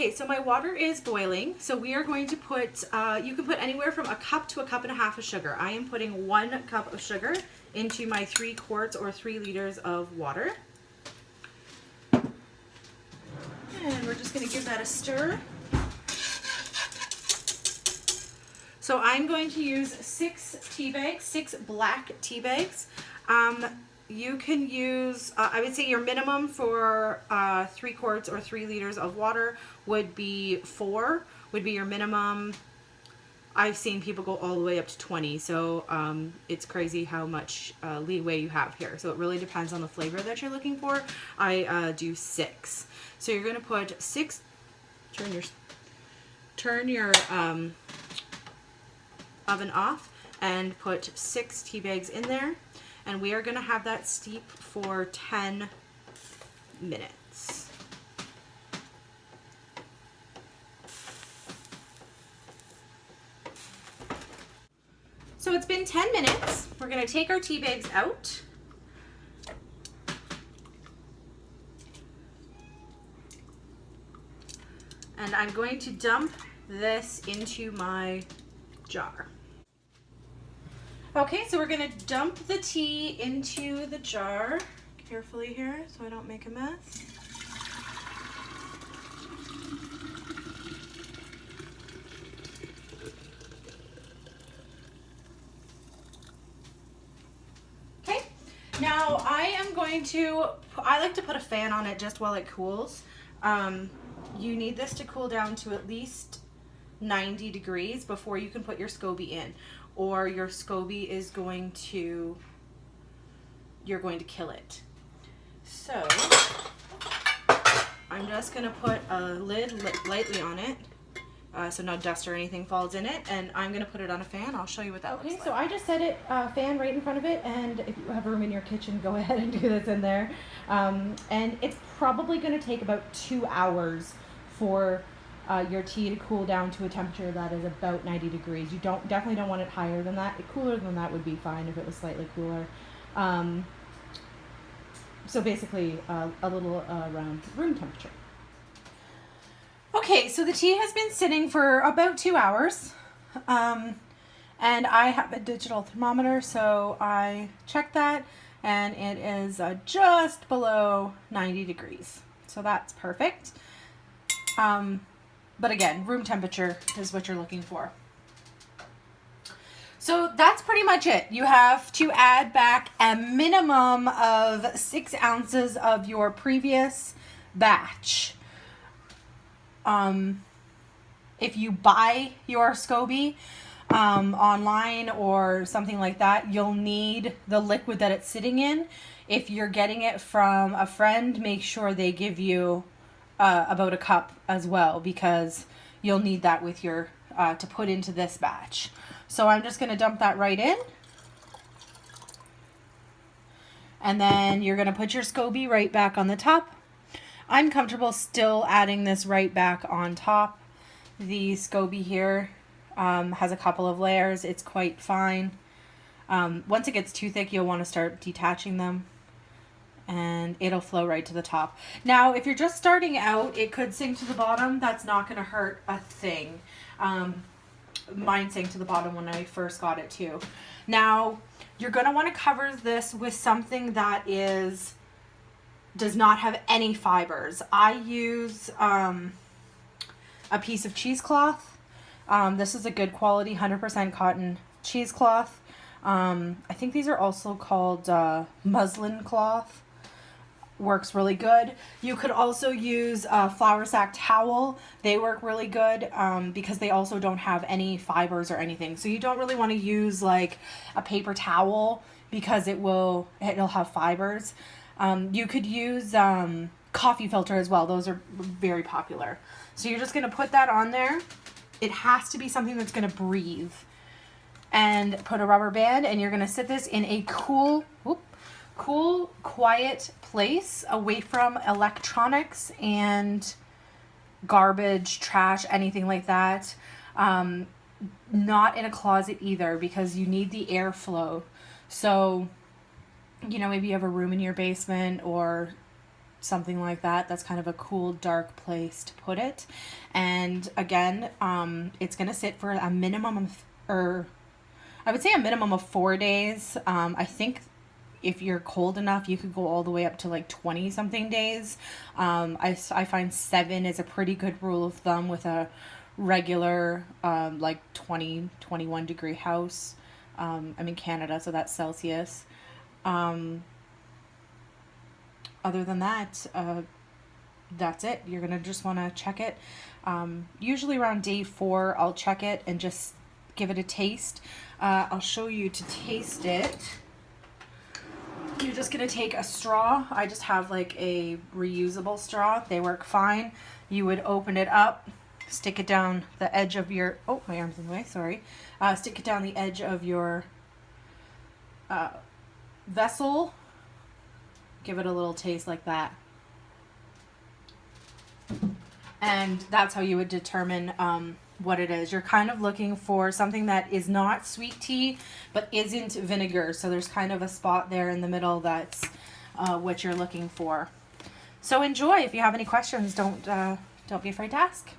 Okay, so my water is boiling. So we are going to put, you can put anywhere from a cup to a cup and a half of sugar. I am putting 1 cup of sugar into my 3 quarts or 3 liters of water. And we're just going to give that a stir. So I'm going to use 6 tea bags, 6 black tea bags. You can use, I would say your minimum for 3 quarts or 3 liters of water would be 4, would be your minimum. I've seen people go all the way up to 20, so it's crazy how much leeway you have here. So it really depends on the flavor that you're looking for. I do 6. So you're going to put 6, turn your oven off and put 6 tea bags in there. And we are going to have that steep for 10 minutes. So it's been 10 minutes. We're going to take our tea bags out. And I'm going to dump this into my jar. Okay, so we're going to dump the tea into the jar carefully here so I don't make a mess. Okay, now I like to put a fan on it just while it cools. You need this to cool down to at least 90 degrees before you can put your SCOBY in, or your SCOBY is going to, you're going to kill it. So I'm just going to put a lid lightly on it so no dust or anything falls in it, and I'm going to put it on a fan. I'll show you what that looks like. Okay, so I just set it fan right in front of it, and if you have room in your kitchen, go ahead and do this in there. And it's probably going to take about 2 hours for your tea to cool down to a temperature that is about 90 degrees. You definitely don't want it higher than that. Cooler than that would be fine if it was slightly cooler. So basically a little around room temperature. Okay, so the tea has been sitting for about 2 hours. And I have a digital thermometer, so I checked that, and it is just below 90 degrees. So that's perfect. But again, room temperature is what you're looking for. So that's pretty much it. You have to add back a minimum of 6 ounces of your previous batch. If you buy your SCOBY online or something like that, you'll need the liquid that it's sitting in. If you're getting it from a friend, make sure they give you about a cup as well, because you'll need that with your to put into this batch. So I'm just going to dump that right in, and then you're going to put your SCOBY right back on the top. I'm comfortable still adding this right back on top. The SCOBY here has a couple of layers. It's quite fine. Once it gets too thick, you'll want to start detaching them, and it'll flow right to the top. Now, if you're just starting out, it could sink to the bottom. That's not going to hurt a thing. Mine sank to the bottom when I first got it too. Now, you're going to want to cover this with something that does not have any fibers. I use a piece of cheesecloth. This is a good quality 100% cotton cheesecloth. I think these are also called muslin cloth. Works really good. You could also use a flour sack towel. They work really good because they also don't have any fibers or anything. So you don't really want to use like a paper towel because it'll have fibers. You could use coffee filter as well. Those are very popular. So you're just going to put that on there. It has to be something that's going to breathe. And put a rubber band, and you're going to sit this in a cool, quiet place away from electronics and garbage, trash, anything like that. Not in a closet either, because you need the airflow. So, maybe you have a room in your basement or something like that. That's kind of a cool, dark place to put it. And again, it's going to sit for a minimum of, or I would say a minimum of 4 days. I think if you're cold enough, you could go all the way up to like 20 something days. I find 7 is a pretty good rule of thumb with a regular like 20, 21 degree house. I'm in Canada, so that's Celsius. Other than that, that's it. You're gonna just want to check it. Usually around day 4, I'll check it and just give it a taste. I'll show you to taste it. You're just gonna take a straw. I just have like a reusable straw. They work fine. You would open it up, stick it down the edge of your, oh, my arm's in the way, sorry. Stick it down the edge of your vessel. Give it a little taste like that. And that's how you would determine what it is. You're kind of looking for something that is not sweet tea, but isn't vinegar. So there's kind of a spot there in the middle that's what you're looking for. So enjoy. If you have any questions, don't be afraid to ask.